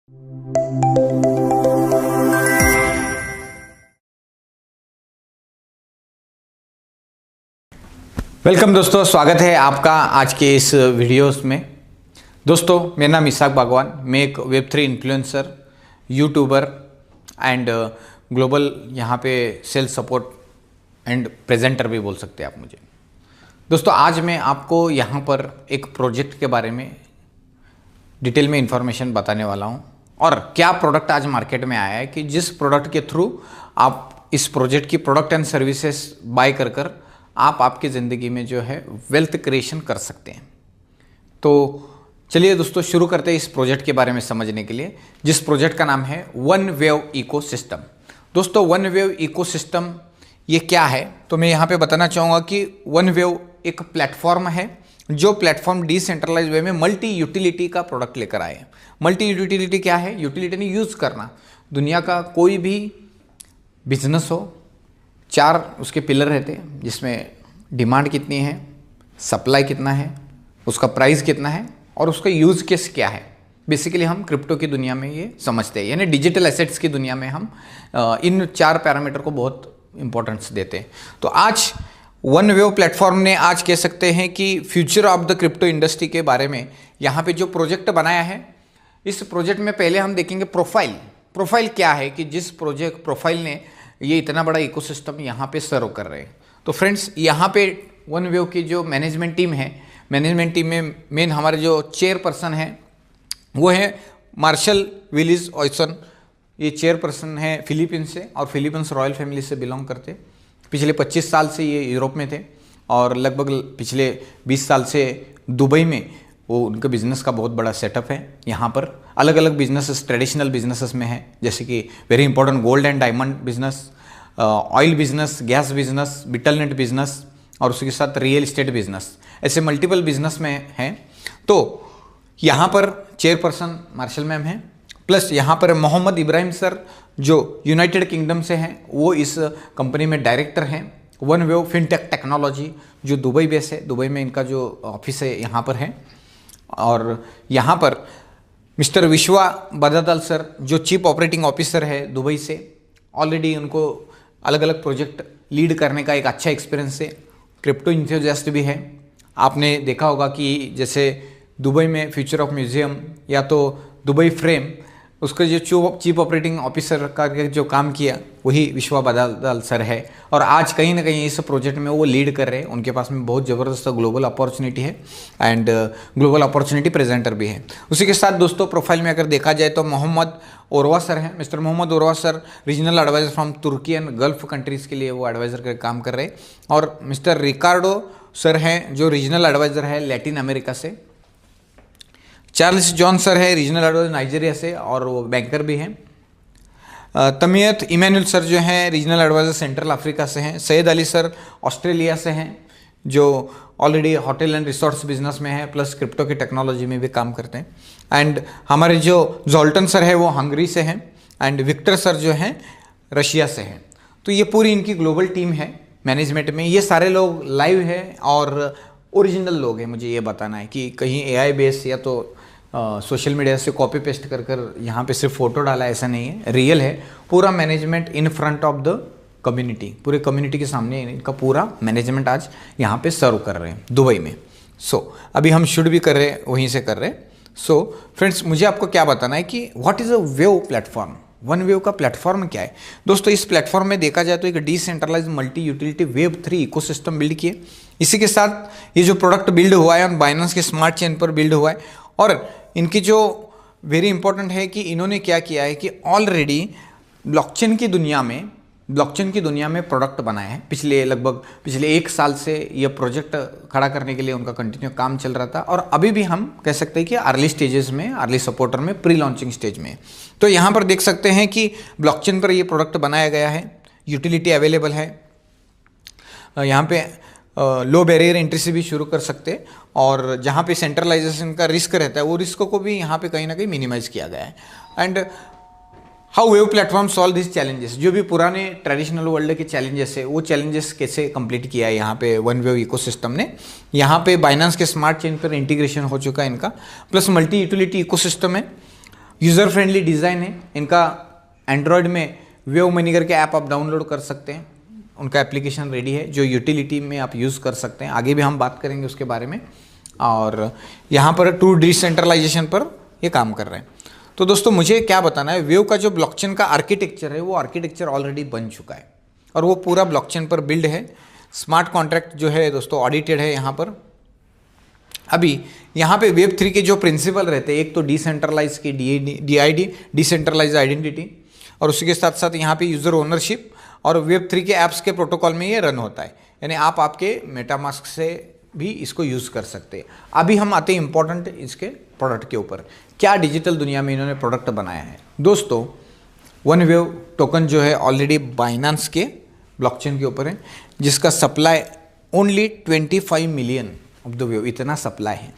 Welcome दोस्तों, स्वागत है आपका आज के इस वीडियोस में। दोस्तों, मेरा नाम इसाक बागवान, मैं एक Web3 influencer, YouTuber and global यहाँ पे सेल्स सपोर्ट एंड प्रेजेंटर भी बोल सकते हैं आप मुझे। दोस्तों, आज मैं आपको यहाँ पर एक प्रोजेक्ट के बारे में डिटेल में इंफॉर्मेशन बताने वाला हूँ और क्या प्रोडक्ट आज मार्केट में आया है कि जिस प्रोडक्ट के थ्रू आप इस प्रोजेक्ट की प्रोडक्ट एंड सर्विसेज बाय कर आप आपकी ज़िंदगी में जो है वेल्थ क्रिएशन कर सकते हैं। तो चलिए दोस्तों, शुरू करते हैं इस प्रोजेक्ट के बारे में समझने के लिए, जिस प्रोजेक्ट का नाम है वन वेव इकोसिस्टम। दोस्तों, वन वेव इकोसिस्टम ये क्या है, तो मैं यहाँ पे बताना चाहूँगा कि वन वेव एक प्लेटफॉर्म है जो प्लेटफॉर्म डिसेंट्रलाइज वे में मल्टी यूटिलिटी का प्रोडक्ट लेकर आए हैं। मल्टी यूटिलिटी क्या है? यूटिलिटी ने यूज़ करना। दुनिया का कोई भी बिजनेस हो, चार उसके पिलर रहते हैं, जिसमें डिमांड कितनी है, सप्लाई कितना है, उसका प्राइस कितना है और उसका यूज़ केस क्या है। बेसिकली हम क्रिप्टो की दुनिया में ये समझते हैं, यानी डिजिटल एसेट्स की दुनिया में हम इन चार पैरामीटर को बहुत इंपॉर्टेंस देते हैं। तो आज वन वेव प्लेटफॉर्म ने आज कह सकते हैं कि future of the crypto industry के बारे में यहाँ पे जो प्रोजेक्ट बनाया है, इस प्रोजेक्ट में पहले हम देखेंगे प्रोफाइल क्या है कि जिस प्रोजेक्ट प्रोफाइल ने ये इतना बड़ा इकोसिस्टम यहाँ पे सर्व कर रहे हैं। तो फ्रेंड्स, यहाँ पे वन वेव की जो मैनेजमेंट टीम है, मैनेजमेंट टीम में मेन हमारे जो चेयरपर्सन है वो है मार्शल विलीज ऑयसन। ये चेयरपर्सन है फिलीपींस से और फिलीपींस रॉयल फैमिली से बिलोंग करते। पिछले 25 साल से ये यूरोप में थे और लगभग पिछले 20 साल से दुबई में वो उनका बिजनेस का बहुत बड़ा सेटअप है। यहाँ पर अलग अलग बिजनेसेस, ट्रेडिशनल बिजनेसेस में है, जैसे कि very important gold and diamond business, oil business, gas business, बिटलनेट बिजनेस और उसके साथ रियल एस्टेट बिजनेस, ऐसे मल्टीपल बिजनेस में हैं। तो यहाँ पर चेयरपर्सन मार्शल मैम हैं, प्लस यहाँ पर मोहम्मद इब्राहिम सर जो यूनाइटेड किंगडम से हैं, वो इस कंपनी में डायरेक्टर हैं। वन वेव फिनटेक टेक्नोलॉजी जो दुबई बेस है, दुबई में इनका जो ऑफिस है यहाँ पर है। और यहाँ पर मिस्टर विश्वा बदादल सर जो चीफ ऑपरेटिंग ऑफिसर है दुबई से, ऑलरेडी उनको अलग अलग प्रोजेक्ट लीड करने का एक अच्छा एक्सपीरियंस है। क्रिप्टो इंथुजियास्ट भी है। आपने देखा होगा कि जैसे दुबई में फ्यूचर ऑफ म्यूजियम या तो दुबई फ्रेम, उसका जो चीफ ऑपरेटिंग ऑफिसर का जो काम किया वही विश्वा बदादल सर है। और आज कहीं ना कहीं इस प्रोजेक्ट में वो लीड कर रहे हैं। उनके पास में बहुत ज़बरदस्त ग्लोबल अपॉर्चुनिटी है एंड ग्लोबल अपॉर्चुनिटी प्रेजेंटर भी है। उसी के साथ दोस्तों, प्रोफाइल में अगर देखा जाए तो मोहम्मद ओरवा सर हैं। Mister Mohammad Orwa sir regional advisor from Turkey and Gulf countries के लिए वो एडवाइज़र का काम कर रहे हैं। और मिस्टर रिकार्डो सर हैं जो रीजनल एडवाइज़र है लैटिन अमेरिका से। चार्ल्स जॉन सर है रीजनल एडवाइजर नाइजीरिया से और वो बैंकर भी हैं। तमीयत इमानुएल सर जो हैं रीजनल एडवाइजर सेंट्रल अफ्रीका से हैं। सैयद अली सर ऑस्ट्रेलिया से हैं जो already hotel and resorts business में है, प्लस क्रिप्टो की टेक्नोलॉजी में भी काम करते हैं। एंड हमारे जो जोल्टन सर है वो हंगरी से हैं एंड विक्टर सर जो हैं रशिया से हैं। तो ये पूरी इनकी ग्लोबल टीम है मैनेजमेंट में। ये सारे लोग लाइव है और ओरिजिनल लोग हैं। मुझे ये बताना है कि कहीं एआई बेस या तो सोशल मीडिया से कॉपी पेस्ट कर यहाँ पे सिर्फ फोटो डाला, ऐसा नहीं है, रियल है। पूरा management in front of the community, पूरे कम्युनिटी के सामने इनका पूरा मैनेजमेंट आज यहाँ पे सर्व कर रहे हैं दुबई में। अभी हम शूट भी कर रहे हैं, वहीं से कर रहे हैं। फ्रेंड्स, मुझे आपको क्या बताना है कि what is a wave platform. One wave का प्लेटफॉर्म क्या है? दोस्तों, इस प्लेटफॉर्म में देखा जाए तो एक डिसेंट्रलाइज मल्टी यूटिलिटी वेब3 इकोसिस्टम बिल्ड किए। इसी के साथ ये जो प्रोडक्ट बिल्ड हुआ है ऑन बाइनेंस के स्मार्ट चेन पर बिल्ड हुआ है। और इनकी जो वेरी इंपॉर्टेंट है कि इन्होंने क्या किया है कि ऑलरेडी ब्लॉकचेन की दुनिया में प्रोडक्ट बनाए हैं। पिछले 1 साल से ये प्रोजेक्ट खड़ा करने के लिए उनका कंटिन्यू काम चल रहा था और अभी भी हम कह सकते हैं कि अर्ली स्टेजेस में, अर्ली सपोर्टर में, प्री लॉन्चिंग स्टेज में। तो यहाँ पर देख सकते हैं कि ब्लॉकचेन पर ये प्रोडक्ट बनाया गया है, यूटिलिटी अवेलेबल है। यहाँ पे लो बैरियर एंट्री से भी शुरू कर सकते और जहाँ पे सेंट्रलाइजेशन का रिस्क रहता है वो रिस्क को भी यहाँ पे कहीं ना कहीं मिनिमाइज किया गया है। And how wave platform solve this challenges, जो भी पुराने ट्रेडिशनल वर्ल्ड के चैलेंजेस है वो चैलेंजेस कैसे कंप्लीट किया है यहाँ पे वन वेव इकोसिस्टम ने। यहाँ पे बाइनेंस के स्मार्ट चेन पर इंटीग्रेशन हो चुका है इनका, प्लस मल्टी यूटिलिटी इकोसिस्टम है। यूज़र फ्रेंडली डिज़ाइन है इनका। एंड्रॉयड में वेव मनी करके ऐप आप डाउनलोड कर सकते हैं, उनका एप्लीकेशन रेडी है जो यूटिलिटी में आप यूज़ कर सकते हैं। आगे भी हम बात करेंगे उसके बारे में। और यहाँ पर ट्रू डिसेंट्रलाइजेशन पर ये काम कर रहे हैं। तो दोस्तों मुझे क्या बताना है, वेव का जो ब्लॉकचेन का आर्किटेक्चर है वो आर्किटेक्चर ऑलरेडी बन चुका है और वो पूरा ब्लॉकचेन पर बिल्ड है। स्मार्ट कॉन्ट्रैक्ट जो है दोस्तों ऑडिटेड है यहाँ पर। अभी यहाँ पे वेब 3 के जो प्रिंसिपल रहते हैं, एक तो डिसेंट्रलाइज की DID डिसेंट्रलाइज आइडेंटिटी, और उसी के साथ साथ यहाँ पे यूज़र ओनरशिप, और वेब 3 के ऐप्स के प्रोटोकॉल में ये रन होता है, यानी आप आपके मेटामास्क से भी इसको यूज़ कर सकते हैं। अभी हम आते हैं इंपॉर्टेंट इसके प्रोडक्ट के ऊपर, क्या डिजिटल दुनिया में इन्होंने प्रोडक्ट बनाया है। दोस्तों वन वेव टोकन जो है ऑलरेडी बाइनेंस के ब्लॉकचेन के ऊपर है, जिसका supply only 25 million of the wave, इतना सप्लाई है।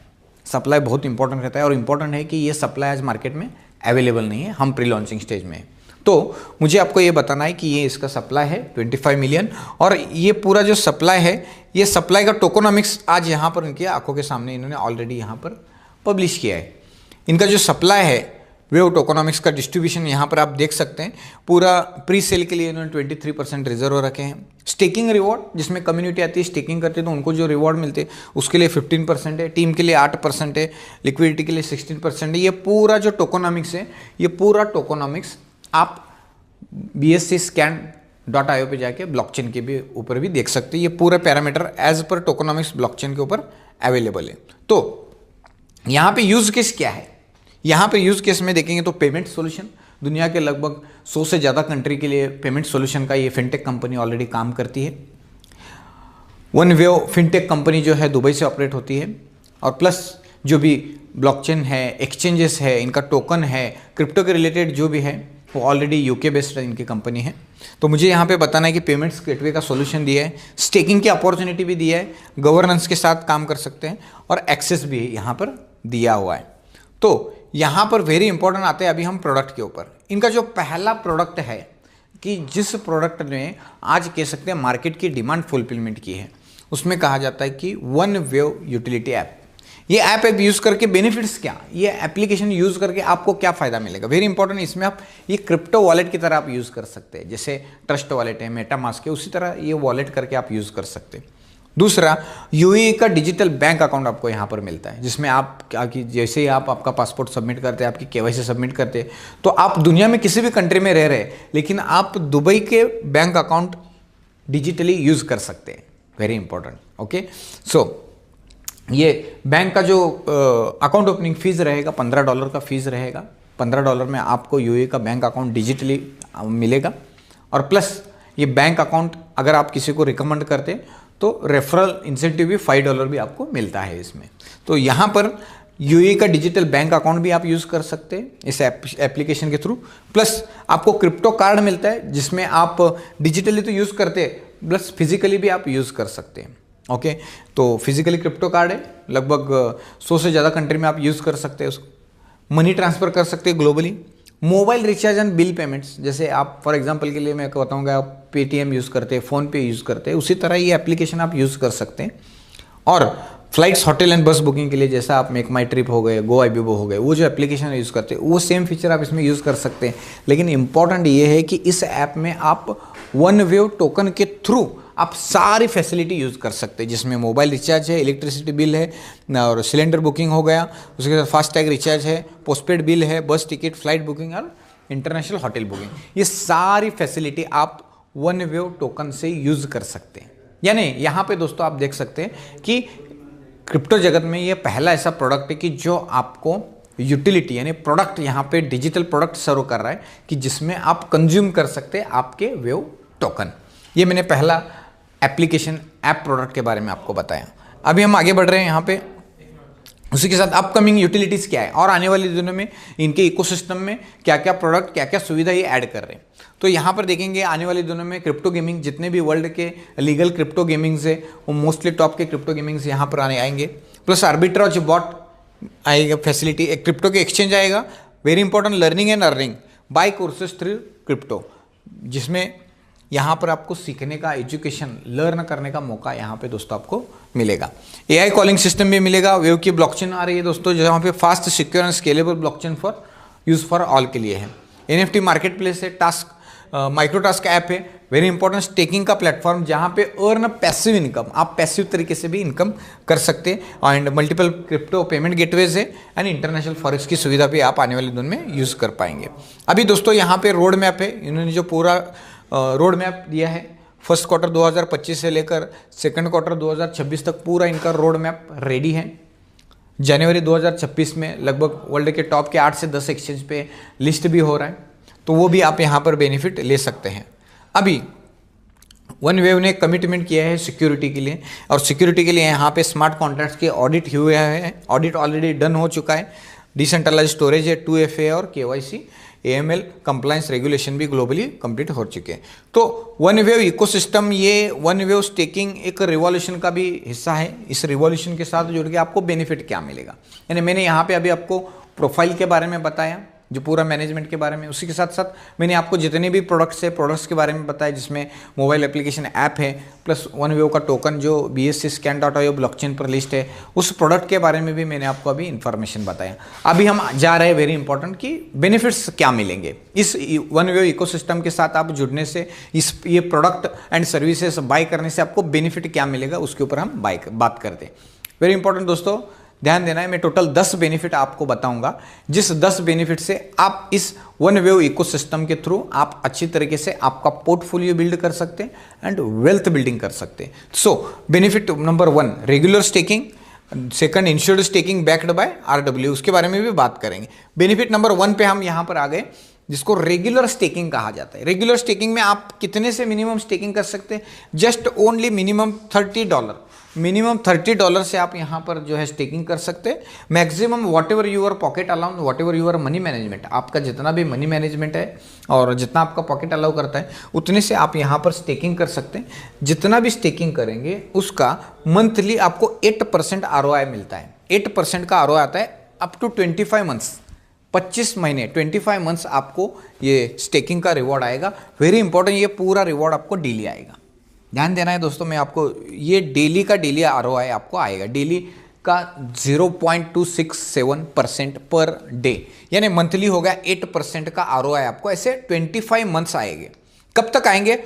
सप्लाई बहुत इंपॉर्टेंट रहता है, और इंपॉर्टेंट है कि ये सप्लाई आज मार्केट में अवेलेबल नहीं है, हम प्री लॉन्चिंग स्टेज में है। तो मुझे आपको ये बताना है कि ये इसका सप्लाई है 25 मिलियन, और ये पूरा जो सप्लाई है, ये सप्लाई का टोकोनॉमिक्स आज यहाँ पर इनकी आंखों के सामने इन्होंने ऑलरेडी यहाँ पर पब्लिश किया है। इनका जो सप्लाई है वेव टोकोनॉमिक्स का डिस्ट्रीब्यूशन यहाँ पर आप देख सकते हैं। पूरा प्री सेल के लिए इन्होंने 23% रिजर्व रखे हैं। स्टेकिंग रिवॉर्ड, जिसमें कम्युनिटी आती है स्टेकिंग करती है तो उनको जो रिवॉर्ड मिलते हैं उसके लिए 15% है, टीम के लिए 8% है, लिक्विडिटी के लिए 16% है। ये पूरा जो टोकोनॉमिक्स है, ये पूरा टोकोनॉमिक्स आप BSCScan.io पे जाके ब्लॉकचेन के भी ऊपर भी देख सकते हैं। ये पूरा पैरामीटर एज पर टोकोनॉमिक्स ब्लॉकचेन के ऊपर अवेलेबल है। तो यहाँ पे यूज केस क्या है, यहाँ पे यूज केस में देखेंगे तो पेमेंट सॉल्यूशन, दुनिया के लगभग 100 से ज़्यादा कंट्री के लिए पेमेंट सॉल्यूशन का ये फिनटेक कंपनी ऑलरेडी काम करती है। वन वेव फिनटेक कंपनी जो है दुबई से ऑपरेट होती है, और प्लस जो भी ब्लॉकचेन है, एक्सचेंजेस है, इनका टोकन है, क्रिप्टो के रिलेटेड जो भी है वो ऑलरेडी UK बेस्ड इनकी कंपनी है। तो मुझे यहाँ पे बताना है कि पेमेंट्स गेटवे का सॉल्यूशन दिया है, स्टेकिंग की अपॉर्चुनिटी भी दिया है, गवर्नेंस के साथ काम कर सकते हैं, और एक्सेस भी यहाँ पर दिया हुआ है। तो यहाँ पर वेरी इंपॉर्टेंट आते हैं अभी हम प्रोडक्ट के ऊपर। इनका जो पहला प्रोडक्ट है कि जिस प्रोडक्ट ने आज कह सकते हैं मार्केट की डिमांड फुलफिलमेंट की है, उसमें कहा जाता है कि वन वेव यूटिलिटी ऐप। ये ऐप यूज़ करके बेनिफिट्स क्या, ये एप्लीकेशन यूज़ करके आपको क्या फ़ायदा मिलेगा, वेरी इंपॉर्टेंट। इसमें आप ये क्रिप्टो वॉलेट की तरह आप यूज़ कर सकते हैं, जैसे ट्रस्ट वॉलेट है, मेटामास्क है, उसी तरह ये वॉलेट करके आप यूज़ कर सकते हैं। दूसरा, UAE का डिजिटल बैंक अकाउंट आपको यहाँ पर मिलता है, जिसमें आप जैसे ही आप आपका पासपोर्ट सबमिट करते हैं, आपकी KYC सबमिट करते हैं, तो आप दुनिया में किसी भी कंट्री में रह रहे हैं, लेकिन आप दुबई के बैंक अकाउंट डिजिटली यूज़ कर सकते हैं, वेरी इंपॉर्टेंट। ओके, सो ये बैंक का जो अकाउंट ओपनिंग फ़ीस रहेगा $15 का फ़ीस रहेगा। $15 में आपको UAE का बैंक अकाउंट डिजिटली मिलेगा, और प्लस ये बैंक अकाउंट अगर आप किसी को रिकमेंड करते तो रेफरल इंसेंटिव भी $5 भी आपको मिलता है इसमें। तो यहाँ पर UAE का डिजिटल बैंक अकाउंट भी आप यूज़ कर सकते हैं इस एप्लीकेशन के थ्रू। प्लस आपको क्रिप्टो कार्ड मिलता है, जिसमें आप डिजिटली तो यूज़ करते हैं, प्लस फिजिकली भी आप यूज़ कर सकते हैं। ओके, तो फिजिकली क्रिप्टो कार्ड है, लगभग 100 से ज़्यादा कंट्री में आप यूज़ कर सकते हैं उसको। मनी ट्रांसफ़र कर सकते हैं globally. Mobile recharge and bill payments, जैसे आप फॉर एग्जांपल के लिए मैं बताऊंगा, आप पेटीएम यूज़ करते हैं, फ़ोनपे यूज़ करते हैं, उसी तरह ये एप्लीकेशन आप यूज़ कर सकते हैं। और फ्लाइट्स, होटल एंड बस बुकिंग के लिए, जैसा आप मेक माई ट्रिप हो गए, गो आईबीबो हो गए, वो जो एप्लीकेशन यूज़ करते हैं वो सेम फीचर आप इसमें यूज़ कर सकते हैं। लेकिन इंपॉर्टेंट ये है कि इस ऐप में आप वन वेव टोकन के थ्रू आप सारी फैसिलिटी यूज़ कर सकते हैं, जिसमें मोबाइल रिचार्ज है, इलेक्ट्रिसिटी बिल है, और सिलेंडर बुकिंग हो गया, उसके साथ फास्टैग रिचार्ज है, पोस्टपेड बिल है, बस टिकट, फ्लाइट बुकिंग और इंटरनेशनल होटल बुकिंग। ये सारी फैसिलिटी आप वन वेव टोकन से यूज़ कर सकते हैं। यानी यहाँ पे दोस्तों आप देख सकते हैं कि क्रिप्टो जगत में ये पहला ऐसा प्रोडक्ट है कि जो आपको यूटिलिटी यानी प्रोडक्ट यहाँ पे डिजिटल प्रोडक्ट सर्व कर रहा है कि जिसमें आप कंज्यूम कर सकते हैं आपके वेव टोकन। ये मैंने पहला एप्लीकेशन ऐप प्रोडक्ट के बारे में आपको बताया। अभी हम आगे बढ़ रहे हैं यहाँ पे, उसी के साथ अपकमिंग यूटिलिटीज़ क्या है और आने वाले दिनों में इनके इकोसिस्टम में क्या क्या प्रोडक्ट, क्या क्या सुविधा ये ऐड कर रहे हैं। तो यहाँ पर देखेंगे आने वाले दिनों में क्रिप्टो गेमिंग, जितने भी वर्ल्ड के लीगल क्रिप्टो गेमिंग्स है वो मोस्टली टॉप के क्रिप्टो गेमिंग्स यहाँ पर आएंगे। प्लस आर्बिट्राज बॉट आएगा फैसिलिटी, एक क्रिप्टो के एक्सचेंज आएगा, very important, learning and earning bye courses through crypto, जिसमें यहाँ पर आपको सीखने का, एजुकेशन लर्न करने का मौका यहाँ पे दोस्तों आपको मिलेगा। AI कॉलिंग सिस्टम भी मिलेगा। वेव की ब्लॉकचेन आ रही है दोस्तों, जहाँ पे fast, secure and scalable blockchain for use for all के लिए है। NFT मार्केट प्लेस है, टास्क माइक्रो टास्क ऐप है, वेरी इंपॉर्टेंट स्टेकिंग का प्लेटफॉर्म जहाँ पे अर्न पैसिव इनकम, आप पैसिव तरीके से भी इनकम कर सकते हैं। And multiple crypto payment gateways है एंड इंटरनेशनल फॉरेक्स की सुविधा भी आप आने वाले दिन में यूज़ कर पाएंगे। अभी दोस्तों यहाँ पे रोड मैप है, इन्होंने जो पूरा रोड मैप दिया है फर्स्ट क्वार्टर 2025 से लेकर सेकंड क्वार्टर 2026 तक पूरा इनका रोड मैप रेडी है। जनवरी 2026 में लगभग वर्ल्ड के टॉप के 8 से 10 एक्सचेंज पे लिस्ट भी हो रहा है, तो वो भी आप यहाँ पर बेनिफिट ले सकते हैं। अभी वन वेव ने कमिटमेंट किया है सिक्योरिटी के लिए, और सिक्योरिटी के लिए यहाँ पे स्मार्ट कॉन्ट्रैक्ट्स के ऑडिट हुए हैं, ऑडिट ऑलरेडी डन हो चुका है। डिसेंट्रलाइज स्टोरेज है, 2FA और KYC AML कंप्लायंस रेगुलेशन भी ग्लोबली कंप्लीट हो चुके हैं। तो वन वेव इकोसिस्टम, ये वन वेव स्टेकिंग एक रिवॉल्यूशन का भी हिस्सा है। इस रिवॉल्यूशन के साथ जुड़ के आपको बेनिफिट क्या मिलेगा, यानी मैंने यहाँ पे अभी आपको प्रोफाइल के बारे में बताया, जो पूरा मैनेजमेंट के बारे में, उसी के साथ साथ मैंने आपको जितने भी प्रोडक्ट्स है प्रोडक्ट्स के बारे में बताया, जिसमें मोबाइल एप्लीकेशन ऐप है प्लस वन वेव का टोकन जो BSC-scan.io ब्लॉकचेन पर लिस्ट है, उस प्रोडक्ट के बारे में भी मैंने आपको अभी इन्फॉर्मेशन बताया। अभी हम जा रहे हैं वेरी इंपॉर्टेंट कि बेनिफिट्स क्या मिलेंगे इस वन वेव इकोसिस्टम के साथ आप जुड़ने से, ये प्रोडक्ट एंड सर्विसेज बाय करने से आपको बेनिफिट क्या मिलेगा, उसके ऊपर हम बात करते हैं। वेरी इंपॉर्टेंट दोस्तों, ध्यान देना है, मैं टोटल 10 बेनिफिट आपको बताऊंगा, जिस 10 बेनिफिट से आप इस वन वेव इकोसिस्टम के थ्रू आप अच्छी तरीके से आपका पोर्टफोलियो बिल्ड कर सकते हैं एंड वेल्थ बिल्डिंग कर सकते हैं। सो benefit number 1 regular staking, second insured staking backed by RW, उसके बारे में भी बात करेंगे। बेनिफिट नंबर 1 पे हम यहाँ पर आ गए, जिसको रेगुलर स्टेकिंग कहा जाता है। रेगुलर स्टेकिंग में आप कितने से मिनिमम स्टेकिंग कर सकते हैं, जस्ट ओनली मिनिमम $30, मिनिमम $30 से आप यहाँ पर जो है स्टेकिंग कर सकते हैं। Maximum whatever your pocket allow, whatever your money management, आपका जितना भी मनी मैनेजमेंट है और जितना आपका पॉकेट अलाउ करता है उतने से आप यहाँ पर स्टेकिंग कर सकते हैं। जितना भी स्टेकिंग करेंगे उसका मंथली आपको 8% ROI मिलता है। 8% का ROI आता है अप टू 25 मंथ्स, 25 महीने, 25 मंथ्स आपको ये स्टेकिंग का रिवॉर्ड आएगा। वेरी इंपॉर्टेंट, ये पूरा रिवॉर्ड आपको डेली आएगा। ध्यान देना है दोस्तों, मैं आपको ये डेली का डेली ROI आपको आएगा, डेली का 0.267% पर डे, यानी मंथली हो गया 8% का ROI आपको ऐसे 25 मंथ्स आएंगे। कब तक आएंगे,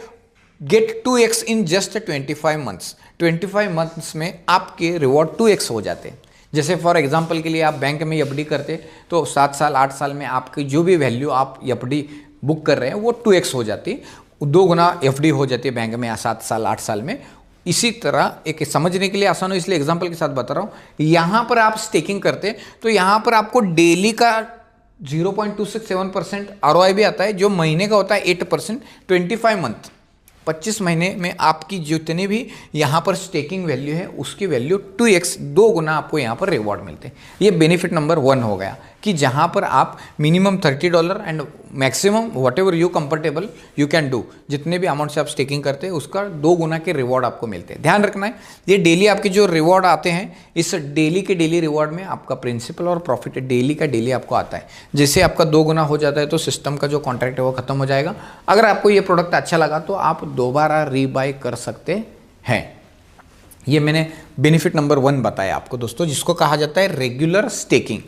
get 2x in just 25 months. 25 months में आपके रिवॉर्ड 2x हो जाते हैं। जैसे फॉर एग्जांपल के लिए आप बैंक में FD करते तो 7 साल 8 साल में आपकी जो भी वैल्यू आप FD बुक कर रहे हैं वो 2x हो जाती है, 2 गुना FD हो जाती है बैंक में 7 साल 8 साल में। इसी तरह एक समझने के लिए आसान हो इसलिए एग्जांपल के साथ बता रहा हूँ, यहाँ पर आप स्टेकिंग करते तो यहाँ पर आपको डेली का 0.267% ROI भी आता है, जो महीने का होता है 8%। 25 मंथ, 25 महीने में आपकी जितनी भी यहाँ पर स्टेकिंग वैल्यू है उसकी वैल्यू 2x, 2 गुना आपको यहाँ पर रिवॉर्ड मिलते हैं। ये बेनिफिट नंबर 1 हो गया कि जहाँ पर आप minimum $30 and maximum what ever you comfortable you can do, जितने भी अमाउंट से आप स्टेकिंग करते हैं उसका 2 गुना के रिवॉर्ड आपको मिलते हैं। ध्यान रखना है, ये डेली आपके जो रिवॉर्ड आते हैं, इस डेली के डेली रिवॉर्ड में आपका प्रिंसिपल और प्रॉफिट डेली का डेली आपको आता है। जैसे आपका 2 गुना हो जाता है तो सिस्टम का जो कॉन्ट्रैक्ट है वो खत्म हो जाएगा। अगर आपको ये प्रोडक्ट अच्छा लगा तो आप दोबारा रीबाय कर सकते हैं। ये मैंने बेनिफिट नंबर 1 बताया आपको दोस्तों, जिसको कहा जाता है रेगुलर स्टेकिंग।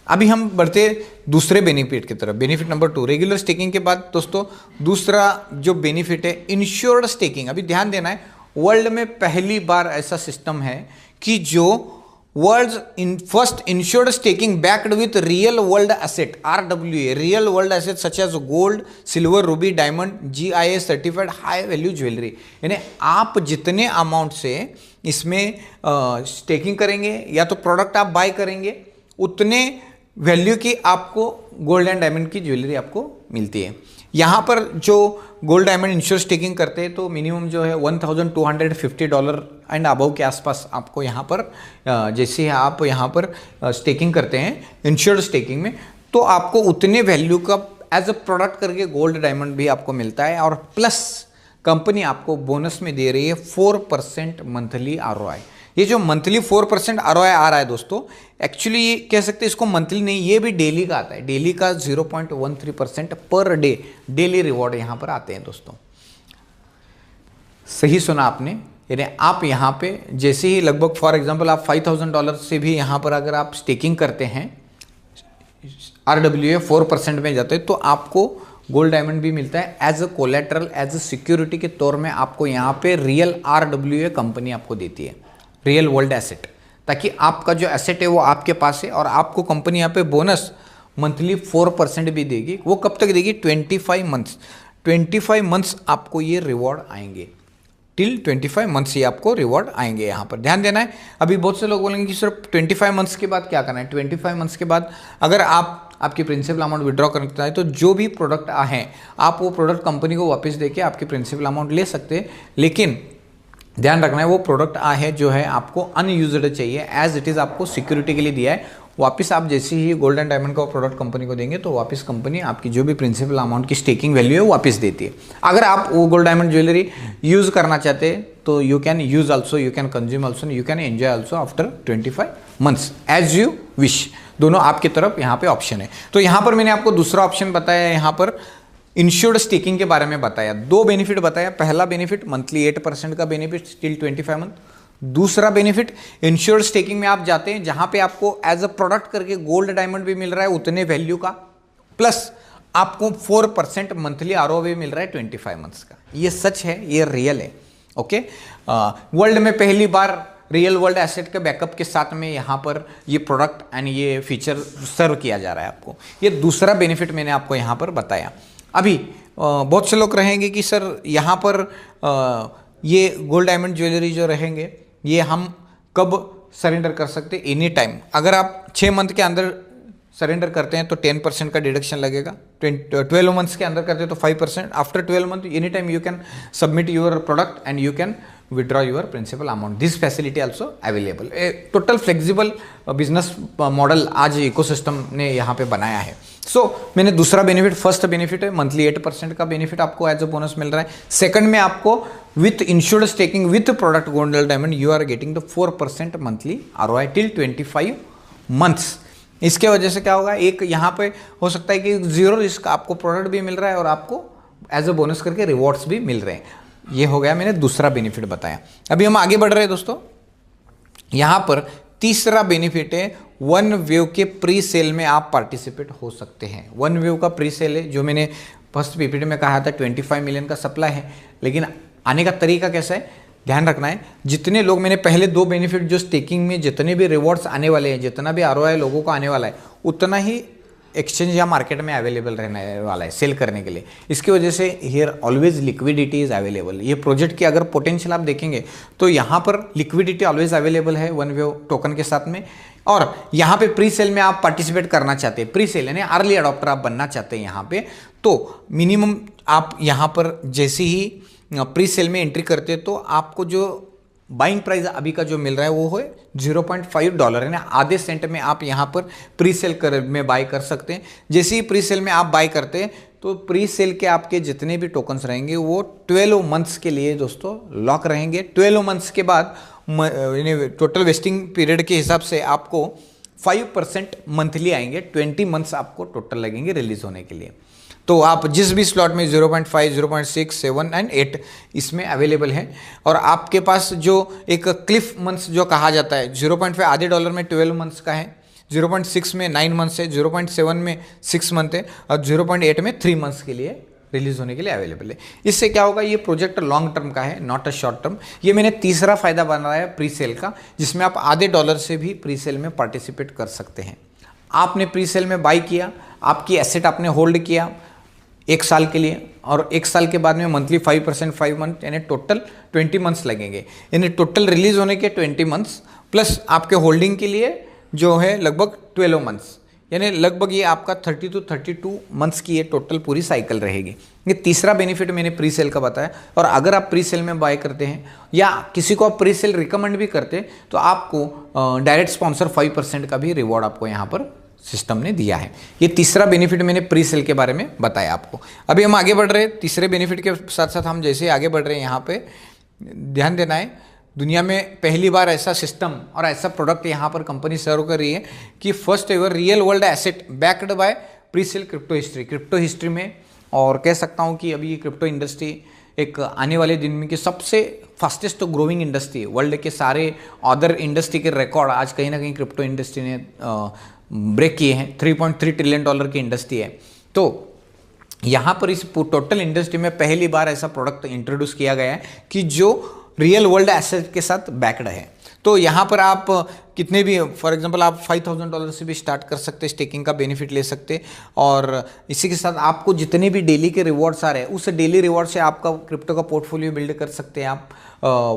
अभी हम बढ़ते दूसरे बेनिफिट की तरफ। बेनिफिट नंबर 2, रेगुलर स्टेकिंग के बाद दोस्तों दूसरा जो बेनिफिट है इंश्योर्ड स्टेकिंग। अभी ध्यान देना है, वर्ल्ड में पहली बार ऐसा सिस्टम है कि जो world in first insured staking backed with real world asset RWA, real world asset such as gold, silver, ruby, diamond, GIA certified high value jewellery. यानी आप जितने अमाउंट से इसमें स्टेकिंग करेंगे या तो प्रोडक्ट आप बाय करेंगे, उतने वैल्यू की आपको गोल्ड एंड डायमंड की ज्वेलरी आपको मिलती है। यहाँ पर जो गोल्ड डायमंड इंश्योर स्टेकिंग करते हैं तो मिनिमम जो है $1250 एंड अबव के आसपास आपको यहाँ पर जैसे आप यहाँ पर स्टेकिंग करते हैं इंश्योर्ड स्टेकिंग में, तो आपको उतने वैल्यू का एज अ प्रोडक्ट करके गोल्ड डायमंड भी आपको मिलता है। और प्लस कंपनी आपको बोनस में दे रही है 4% मंथली ROI। ये जो मंथली 4% ROI आ रहा है दोस्तों, एक्चुअली ये कह सकते हैं इसको मंथली नहीं, ये भी डेली का आता है। डेली का 0.13% पर डे डेली रिवॉर्ड यहाँ पर आते हैं दोस्तों। सही सुना आपने, यानी आप यहाँ पे जैसे ही लगभग फॉर एग्जांपल आप $5000 से भी यहाँ पर अगर आप स्टेकिंग करते हैं RWA 4% में जाते हैं तो आपको गोल्ड डायमंड भी मिलता है as a collateral, as a security के तौर में आपको यहाँ पे रियल RWA कंपनी आपको देती है, रियल वर्ल्ड एसेट, ताकि आपका जो एसेट है वो आपके पास है और आपको कंपनी यहाँ पे बोनस मंथली 4% भी देगी। वो कब तक देगी? 25 मंथ्स। 25 मंथ्स आपको ये रिवॉर्ड आएंगे, टिल 25 मंथ्स ये आपको रिवॉर्ड आएंगे। यहाँ पर ध्यान देना है। अभी बहुत से लोग बोलेंगे कि सिर्फ 25 मंथ्स के बाद क्या करना है। 25 मंथ्स के बाद अगर आपकी प्रिंसिपल अमाउंट विड्रॉ करना है तो जो भी प्रोडक्ट हैं आप वो प्रोडक्ट कंपनी को वापस देके आपकी प्रिंसिपल अमाउंट ले सकते हैं, लेकिन ध्यान रखना है वो प्रोडक्ट है जो है आपको अनयूज्ड चाहिए, एज इट इज़ आपको सिक्योरिटी के लिए दिया है। वापस आप जैसे ही गोल्ड एंड डायमंड का प्रोडक्ट कंपनी को देंगे तो वापस कंपनी आपकी जो भी प्रिंसिपल अमाउंट की स्टेकिंग वैल्यू है वो वापस देती है। अगर आप वो गोल्ड डायमंड ज्वेलरी यूज़ करना चाहते हैं तो you can use also, you can consume also, you can enjoy also after 25 months as you wish. दोनों आपकी तरफ यहाँ पे ऑप्शन है। तो यहाँ पर मैंने आपको दूसरा ऑप्शन बताया, यहाँ पर इंश्योर्ड स्टेकिंग के बारे में बताया। 2 बेनिफिट बताया। पहला बेनिफिट मंथली 8% का बेनिफिट टिल 25 मंथ। दूसरा बेनिफिट इंश्योर्ड स्टेकिंग में आप जाते हैं जहां पे आपको एज अ प्रोडक्ट करके गोल्ड डायमंड भी मिल रहा है उतने वैल्यू का, प्लस आपको 4% मंथली ROI मिल रहा है 25 मंथ्स का। ये सच है, ये रियल है। ओके, वर्ल्ड में पहली बार रियल वर्ल्ड एसेट के बैकअप के साथ में यहाँ पर ये प्रोडक्ट एंड ये फीचर सर्व किया जा रहा है आपको। ये दूसरा बेनिफिट मैंने आपको यहाँ पर बताया। अभी बहुत से लोग रहेंगे कि सर यहाँ पर ये गोल्ड डायमंड ज्वेलरी जो रहेंगे ये हम कब सरेंडर कर सकते? Any time. अगर आप 6 मंथ के अंदर सरेंडर करते हैं तो 10% का डिडक्शन लगेगा। 12 मंथ्स के अंदर करते हैं तो 5%। After 12 month any time you can submit your product and you can withdraw your principal amount. This facility also available. Total flexible business model आज इकोसिस्टम ने यहाँ पे बनाया है। मैंने दूसरा बेनिफिट, फर्स्ट बेनिफिट है मंथली 8% का बेनिफिट आपको एज अ बोनस मिल रहा है। सेकंड में आपको with insured staking with product gold diamond you are getting the 4% monthly ROI till 25 months. इसके वजह से क्या होगा, एक यहाँ पे हो सकता है कि 0 रिस्क आपको प्रोडक्ट भी मिल रहा है और आपको एज अ बोनस करके रिवॉर्ड्स भी मिल रहे हैं। ये हो गया, मैंने दूसरा बेनिफिट बताया। अभी हम आगे बढ़ रहे हैं दोस्तों। यहाँ पर तीसरा बेनिफिट है वन वेव के प्री सेल में आप पार्टिसिपेट हो सकते हैं। वन वेव का प्री सेल है जो मैंने फर्स्ट PPT में कहा था 25 मिलियन का सप्लाई है, लेकिन आने का तरीका कैसा है ध्यान रखना है। जितने लोग, मैंने पहले 2 बेनिफिट जो स्टेकिंग में जितने भी रिवॉर्ड्स आने वाले हैं, जितना भी ROI लोगों को आने वाला है उतना ही एक्सचेंज या मार्केट में अवेलेबल रहने वाला है सेल करने के लिए। इसकी वजह से here always liquidity is available. ये प्रोजेक्ट की अगर पोटेंशियल आप देखेंगे तो यहाँ पर लिक्विडिटी ऑलवेज अवेलेबल है वन वेव टोकन के साथ में। और यहाँ पे प्री सेल में आप पार्टिसिपेट करना चाहते हैं, प्री सेल यानी अर्ली अडॉप्टर आप बनना चाहते हैं यहाँ पे, तो मिनिमम आप यहाँ पर जैसे ही प्री सेल में एंट्री करते हैं तो आपको जो बाइंग प्राइस अभी का जो मिल रहा है वो है $0.5 है ना, आधे सेंट में आप यहाँ पर प्री सेल में बाय कर सकते हैं। जैसे ही प्री सेल में आप बाय करते हैं तो प्री सेल के आपके जितने भी टोकन्स रहेंगे वो 12 मंथ्स के लिए दोस्तों लॉक रहेंगे। 12 मंथ्स के बाद टोटल वेस्टिंग पीरियड के हिसाब से आपको 5% मंथली आएंगे। 20 मंथ्स आपको टोटल लगेंगे रिलीज होने के लिए। तो आप जिस भी स्लॉट में 0.5, 0.6, 7 एंड 8 इसमें अवेलेबल है। और आपके पास जो एक क्लिफ मंथ्स जो कहा जाता है, 0.5 आधे डॉलर में 12 मंथ्स का है, 0.6 में 9 मंथ्स है, 0.7 में 6 मंथ है और 0.8 में 3 मंथ्स के लिए रिलीज होने के लिए अवेलेबल है। इससे क्या होगा, ये प्रोजेक्ट लॉन्ग टर्म का है, नॉट अ शॉर्ट टर्म। ये मैंने तीसरा फायदा बनाया है प्री सेल का, जिसमें आप आधे डॉलर से भी प्री सेल में पार्टिसिपेट कर सकते हैं। आपने प्री सेल में बाई किया, आपकी एसेट आपने होल्ड किया 1 साल के लिए और 1 साल के बाद में मंथली 5% 5 मंथ यानी टोटल 20 मंथ्स लगेंगे। यानी टोटल रिलीज होने के 20 मंथ्स प्लस आपके होल्डिंग के लिए जो है लगभग 12 मंथ्स, यानी लगभग ये आपका 30 to 32 मंथ्स की ये टोटल पूरी साइकिल रहेगी। ये तीसरा बेनिफिट मैंने प्री सेल का बताया। और अगर आप प्री सेल में बाय करते हैं या किसी को आप प्री सेल रिकमेंड भी करते हैं तो आपको डायरेक्ट स्पॉन्सर 5% का भी रिवॉर्ड आपको यहाँ पर सिस्टम ने दिया है। ये तीसरा बेनिफिट मैंने प्री सेल के बारे में बताया आपको। अभी हम आगे बढ़ रहे हैं तीसरे बेनिफिट के साथ साथ। हम जैसे आगे बढ़ रहे हैं यहाँ पे ध्यान देना है, दुनिया में पहली बार ऐसा सिस्टम और ऐसा प्रोडक्ट यहाँ पर कंपनी सर्व कर रही है कि first ever real world asset backed by pre sale crypto history में। और कह सकता हूँ कि अभी ये क्रिप्टो इंडस्ट्री एक आने वाले दिन में की सबसे फास्टेस्ट ग्रोइंग इंडस्ट्री है। वर्ल्ड के सारे अदर इंडस्ट्री के रिकॉर्ड आज कहीं ना कहीं क्रिप्टो इंडस्ट्री ने ब्रेक किए हैं। 3.3 ट्रिलियन डॉलर की इंडस्ट्री है। तो यहाँ पर इस टोटल इंडस्ट्री में पहली बार ऐसा प्रोडक्ट इंट्रोड्यूस किया गया है कि जो रियल वर्ल्ड एसेट के साथ बैक्ड है। तो यहाँ पर आप कितने भी, फॉर एग्जांपल आप $5,000 से भी स्टार्ट कर सकते, स्टेकिंग का बेनिफिट ले सकते, और इसी के साथ आपको जितने भी डेली के रिवॉर्ड्स आ रहे हैं उस डेली रिवॉर्ड से आपका क्रिप्टो का पोर्टफोलियो बिल्ड कर सकते हैं। आप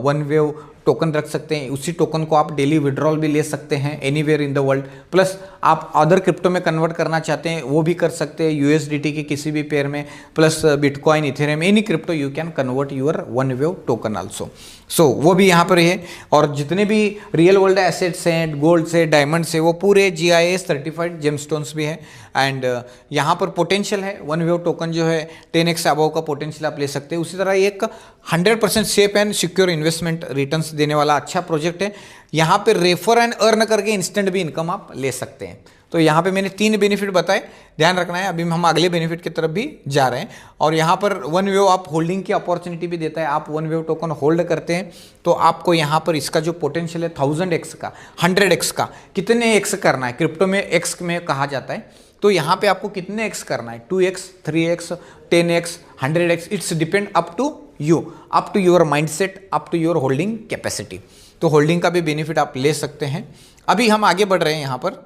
वन वेव टोकन रख सकते हैं, उसी टोकन को आप डेली विड्रॉल भी ले सकते हैं anywhere in the world. Plus आप अदर क्रिप्टो में कन्वर्ट करना चाहते हैं वो भी कर सकते हैं, यूएसडीटी के किसी भी पेयर में, plus bitcoin, ethereum, any crypto you can convert your one wave token also. So वो भी यहाँ पर है। और जितने भी रियल वर्ल्ड एसेट्स हैं, गोल्ड से, डायमंड से, वो पूरे GIS सर्टिफाइड जेमस्टोन्स भी है। एंड यहाँ पर पोटेंशियल है, वन वेव टोकन जो है 10x अबव का पोटेंशियल आप ले सकते हैं। उसी तरह एक 100% safe and secure investment returns देने वाला अच्छा प्रोजेक्ट है। यहाँ पे रेफर एंड अर्न करके इंस्टेंट भी इनकम आप ले सकते हैं। तो यहाँ पे मैंने 3 बेनिफिट बताए, ध्यान रखना है। अभी हम अगले बेनिफिट की तरफ भी जा रहे हैं। और यहाँ पर वन वेव आप होल्डिंग की अपॉर्चुनिटी भी देता है। आप वन वेव टोकन होल्ड करते हैं तो आपको यहाँ पर इसका जो पोटेंशियल है 1000x का, 100x का, कितने x करना है, क्रिप्टो में x में कहा जाता है। तो यहाँ पे आपको कितने x करना है, 2x, 3x, 10x, 100x, it's depend up to you, up to your mindset, up to your holding capacity. तो होल्डिंग का भी बेनिफिट आप ले सकते हैं। अभी हम आगे बढ़ रहे हैं, यहाँ पर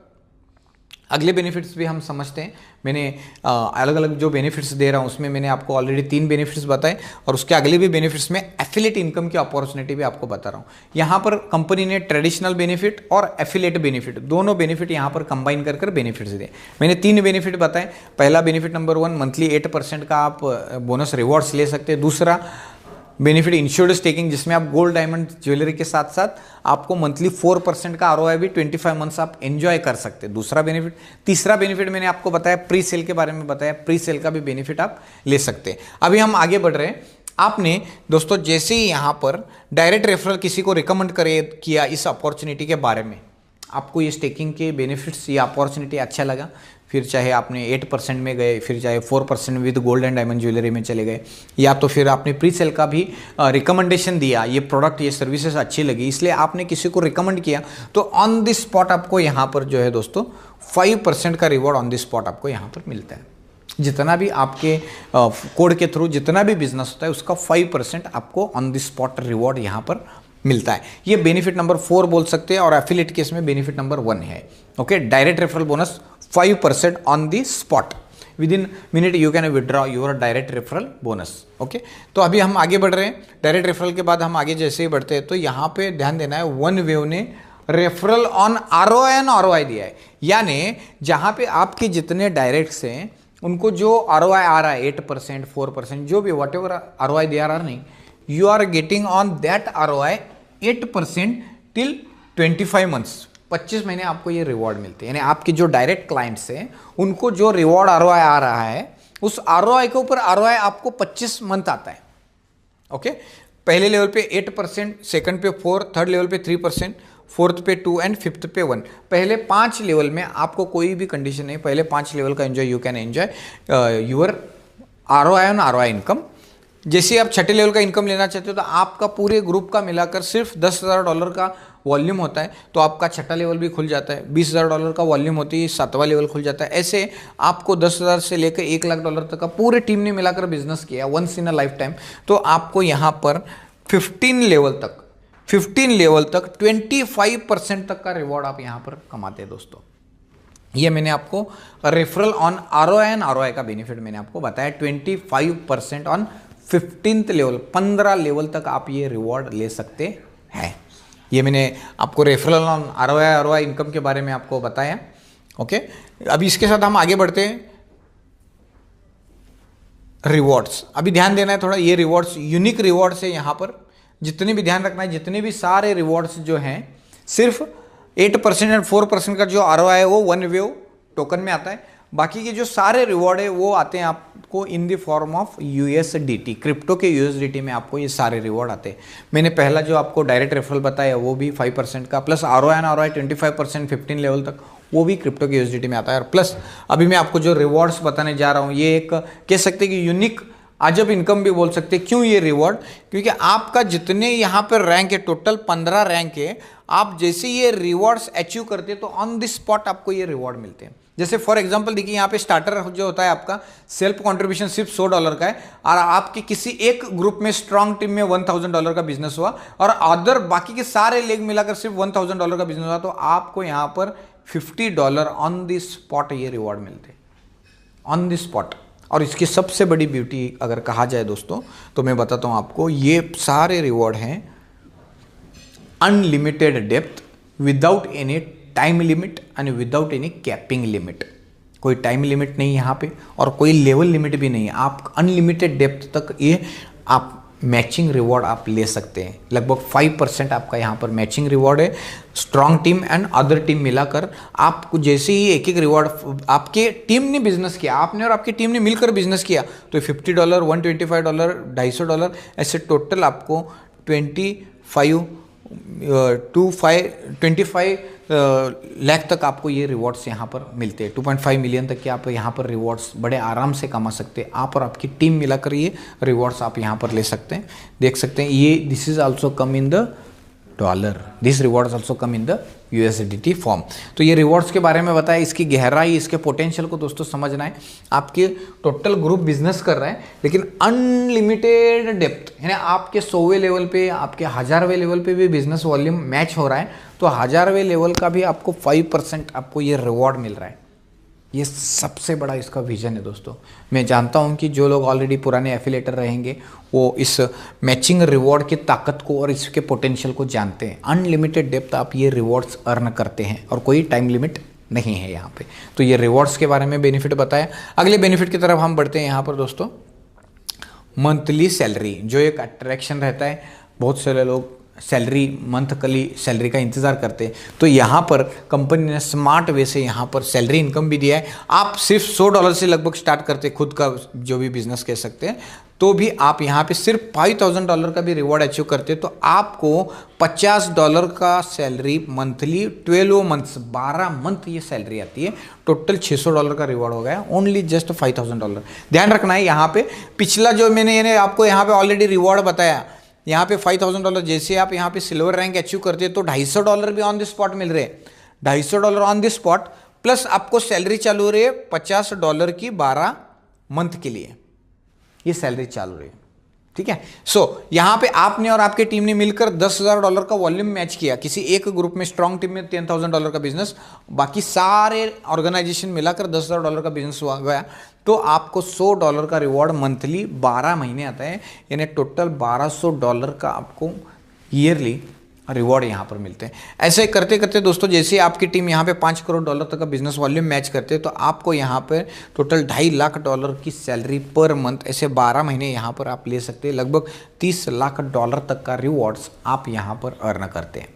अगले बेनिफिट्स भी हम समझते हैं। मैंने अलग अलग जो बेनिफिट्स दे रहा हूँ उसमें मैंने आपको ऑलरेडी 3 बेनिफिट्स बताए, और उसके अगले भी बेनिफिट्स में एफिलिएट इनकम की अपॉर्चुनिटी भी आपको बता रहा हूँ। यहाँ पर कंपनी ने ट्रेडिशनल बेनिफिट और एफिलिएट बेनिफिट, दोनों बेनिफिट यहाँ पर कंबाइन कर बेनिफिट्स दिए। मैंने 3 बेनिफिट बताए। पहला बेनिफिट नंबर 1, मंथली 8% का आप बोनस रिवॉर्ड्स ले सकते हैं। दूसरा बेनिफिट इंश्योर्ड स्टेकिंग, जिसमें आप गोल्ड, डायमंड, ज्वेलरी के साथ साथ आपको मंथली 4% का ROI भी 25 मंथ्स आप एंजॉय कर सकते हैं। दूसरा बेनिफिट। तीसरा बेनिफिट मैंने आपको बताया, प्री सेल के बारे में बताया, प्री सेल का भी बेनिफिट आप ले सकते हैं। अभी हम आगे बढ़ रहे हैं। आपने दोस्तों जैसे ही यहाँ पर डायरेक्ट रेफरल किसी को रिकमेंड किया इस अपॉर्चुनिटी के बारे में, आपको ये स्टेकिंग के बेनिफिट्स, ये अपॉर्चुनिटी अच्छा लगा, फिर चाहे आपने 8% में गए, फिर चाहे 4% with gold and diamond jewellery में चले गए, या तो फिर आपने प्री सेल का भी रिकमेंडेशन दिया, ये प्रोडक्ट, ये सर्विसेज अच्छी लगी इसलिए आपने किसी को रिकमेंड किया, तो ऑन द स्पॉट आपको यहाँ पर जो है दोस्तों 5% का रिवॉर्ड ऑन द स्पॉट आपको यहाँ पर मिलता है। जितना भी आपके कोड के थ्रू जितना भी बिजनेस होता है उसका 5% आपको ऑन द स्पॉट रिवॉर्ड यहाँ पर मिलता है। ये बेनिफिट नंबर 4 बोल सकते हैं, और एफिलिएट केस में बेनिफिट नंबर 1 है। Okay, direct referral bonus 5% on the spot, with in minute you can withdraw your direct referral bonus. Okay, तो अभी हम आगे बढ़ रहे हैं। डायरेक्ट रेफरल के बाद हम आगे जैसे ही बढ़ते हैं तो यहाँ पे ध्यान देना है, वन वेव ने referral on ROI and ROI दिया है। यानी जहाँ पे आपके जितने डायरेक्ट्स हैं उनको जो ROI आ रहा है 8%, 4%, जो भी वट एवर ROI दे रहा नहीं, you are getting on that ROI 8% till 25 months, 25 महीने आपको ये रिवॉर्ड मिलते हैं। यानी आपके जो डायरेक्ट क्लाइंट्स हैं उनको जो रिवॉर्ड ROI आ रहा है उस ROI के ऊपर ROI आपको 25 मंथ आता है। ओके, पहले लेवल पे 8%, सेकंड पे 4%, थर्ड लेवल पे 3%, फोर्थ पे 2 एंड फिफ्थ पे 1। पहले 5 लेवल में आपको कोई भी कंडीशन नहीं, पहले 5 लेवल का enjoy, you can enjoy your ROI on ROI income. जैसे आप छठे लेवल का इनकम लेना चाहते हो तो आपका पूरे ग्रुप का मिलाकर सिर्फ $10,000 का वॉल्यूम होता है, तो आपका छठा लेवल भी खुल जाता है। $20,000 का वॉल्यूम होती है, 7वां लेवल खुल जाता है। ऐसे आपको 10,000 से लेकर $1,00,000 तक का पूरे टीम ने मिलाकर बिजनेस किया once in a life time, तो आपको यहाँ पर 15 लेवल तक 25% तक का रिवॉर्ड आप यहाँ पर कमाते हैं दोस्तों। ये मैंने आपको referral on ROI and ROI का बेनिफिट मैंने आपको बताया। 25% ऑन 15th लेवल, 15 लेवल तक आप ये रिवॉर्ड ले सकते हैं। ये मैंने आपको रेफरल ऑन ROI इनकम के बारे में आपको बताया। ओके, अभी इसके साथ हम आगे बढ़ते हैं। रिवॉर्ड्स, अभी ध्यान देना है थोड़ा, ये रिवॉर्ड्स यूनिक रिवॉर्ड्स है। यहाँ पर जितने भी ध्यान रखना है, जितने भी सारे रिवॉर्ड्स जो हैं सिर्फ 8% एंड 4% का जो ROI है वो वन वेव टोकन में आता है। बाकी के जो सारे रिवॉर्ड है वो आते हैं आपको in the form of USDT, crypto के USDT में आपको ये सारे रिवॉर्ड आते हैं। मैंने पहला जो आपको डायरेक्ट रेफरल बताया वो भी 5% का, plus ROI and ROI 25% 15 level तक, वो भी क्रिप्टो के USDT में आता है। और प्लस अभी मैं आपको जो रिवॉर्ड्स बताने जा रहा हूँ ये एक कह सकते हैं कि यूनिक आज अब इनकम भी बोल सकते हैं। क्यों ये रिवॉर्ड? क्योंकि आपका जितने यहाँ पर रैंक है, टोटल 15 रैंक है, आप जैसे ये रिवॉर्ड्स अचीव करते हैं तो ऑन द स्पॉट आपको ये रिवॉर्ड मिलते हैं। जैसे फॉर एग्जांपल देखिए, यहाँ पे स्टार्टर जो होता है आपका सेल्फ कंट्रीब्यूशन सिर्फ $100 का है, और आपके किसी एक ग्रुप में स्ट्रांग टीम में $1000 का बिजनेस हुआ और अदर बाकी के सारे लेग मिलाकर सिर्फ $1000 का बिजनेस हुआ, तो आपको यहाँ पर $50 ऑन द स्पॉट ये रिवॉर्ड मिलते हैं, ऑन द स्पॉट। और इसकी सबसे बड़ी ब्यूटी अगर कहा जाए दोस्तों, तो मैं बताता हूँ आपको, ये सारे रिवॉर्ड हैं unlimited depth, without any time limit and without any capping limit. कोई टाइम लिमिट नहीं यहाँ पे और कोई लेवल लिमिट भी नहीं है। आप अनलिमिटेड डेप्थ तक ये आप मैचिंग रिवॉर्ड आप ले सकते हैं। लगभग 5% आपका यहाँ पर मैचिंग रिवॉर्ड है। Strong team and other team मिलाकर आपको जैसे ही एक एक रिवॉर्ड आपके टीम ने बिजनेस किया, आपने और आपकी टीम ने मिलकर बिजनेस किया, तो $50, $125, $250 ऐसे टोटल आपको 25 लाख तक आपको ये रिवॉर्ड्स यहाँ पर मिलते हैं। 2.5 मिलियन तक के आप यहाँ पर रिवॉर्ड्स बड़े आराम से कमा सकते हैं। आप और आपकी टीम मिलाकर ये रिवॉर्ड्स आप यहाँ पर ले सकते हैं। देख सकते हैं ये this is also come in the dollar, this rewards also come in the USDT form. तो ये रिवॉर्ड्स के बारे में बताया, इसकी गहराई, इसके पोटेंशियल को दोस्तों समझना है। आपके टोटल ग्रुप बिजनेस कर रहा है लेकिन अनलिमिटेड डेप्थ, यानी आपके 100वें लेवल पे, आपके 1000वें लेवल पे भी बिजनेस वॉल्यूम मैच हो रहा है, तो 1000वें लेवल का भी आपको 5% आपको ये रिवॉर्ड मिल रहा है। ये सबसे बड़ा इसका विजन है दोस्तों। मैं जानता हूं कि जो लोग ऑलरेडी पुराने एफिलेटर रहेंगे वो इस मैचिंग रिवॉर्ड की ताकत को और इसके पोटेंशियल को जानते हैं। अनलिमिटेड डेप्थ आप ये रिवॉर्ड्स अर्न करते हैं और कोई टाइम लिमिट नहीं है यहाँ पे। तो ये रिवॉर्ड्स के बारे में बेनिफिट बताया। अगले बेनिफिट की तरफ हम बढ़ते हैं यहाँ पर दोस्तों। मंथली सैलरी जो एक अट्रैक्शन रहता है, बहुत सारे लोग सैलरी मंथली सैलरी का इंतज़ार करते हैं, तो यहाँ पर कंपनी ने स्मार्ट वे से यहाँ पर सैलरी इनकम भी दिया है। आप सिर्फ $100 से लगभग स्टार्ट करते खुद का जो भी बिजनेस कह सकते हैं, तो भी आप यहाँ पे सिर्फ $5000 का भी रिवॉर्ड अचीव करते हैं तो आपको $50 का सैलरी मंथली 12 मंथ्स 12 मंथ ये सैलरी आती है। टोटल $600 का रिवॉर्ड हो गया, ओनली जस्ट $5000। ध्यान रखना है यहाँ पे पिछला जो मैंने आपको यहाँ पे ऑलरेडी रिवॉर्ड बताया, यहाँ पे $5000, जैसे आप यहाँ पे सिल्वर रैंक अचीव करते हैं तो $250 भी ऑन द स्पॉट मिल रहे हैं। $250 ऑन द स्पॉट प्लस आपको सैलरी चालू हो रही है $50 की 12 मंथ के लिए, ये सैलरी चालू रही है। ठीक है। सो यहाँ पे आपने और आपके टीम ने मिलकर $10,000 का वॉल्यूम मैच किया। किसी एक ग्रुप में स्ट्रॉन्ग टीम में $10,000 का बिजनेस, बाकी सारे ऑर्गेनाइजेशन मिलाकर $10,000 का बिजनेस हुआ गया, तो आपको $100 का रिवॉर्ड मंथली 12 महीने आता है, यानी टोटल $1200 का आपको ईयरली रिवॉर्ड यहाँ पर मिलते हैं। ऐसे करते करते दोस्तों जैसे आपकी टीम यहाँ पे $5 करोड़ तक का बिजनेस वॉल्यूम मैच करते हैं तो आपको यहाँ पर टोटल $2.5 लाख की सैलरी पर मंथ, ऐसे 12 महीने यहाँ पर आप ले सकते हैं। लगभग $30 लाख तक का रिवॉर्ड्स आप यहाँ पर अर्न करते हैं।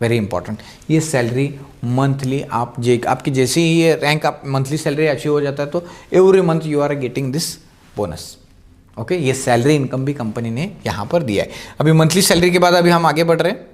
वेरी इंपॉर्टेंट, ये सैलरी मंथली आपकी जैसे ही ये रैंक आप मंथली सैलरी अचीव हो जाता है तो every month you are getting this bonus. Okay, ये सैलरी इनकम भी कंपनी ने यहाँ पर दिया है। अभी मंथली सैलरी के बाद अभी हम आगे बढ़ रहे हैं,